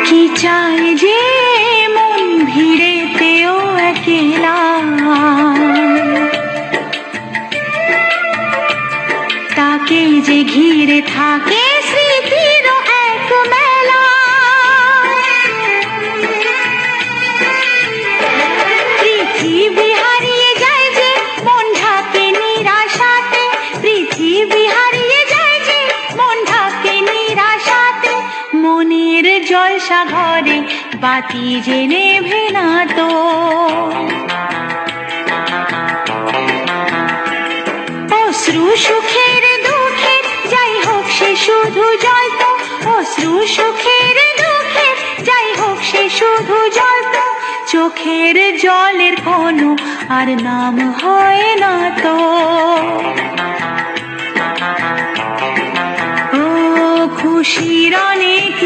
কি চায় যে মন ভিড়েতেও একলা, তাকে যে ঘিরে থাকে স্মৃতির এক মেলা। পৃথিবী হারিয়ে যায় যে মন ঢাকে নিরাশাতে, পৃথিবী হারিয়ে যায় যে মন ঢাকে নিরাশাতে। মনের জলসা ঘরে বাতি যে নেভে না তো, অশ্রু সুখের দুঃখের যাই হোক সে শুধু জল তো, অশ্রু সুখের দুঃখের যাই হোক সে শুধু জল তো। চোখের জলের কোনো আর নাম হয় না তো। ও খুশির অনেক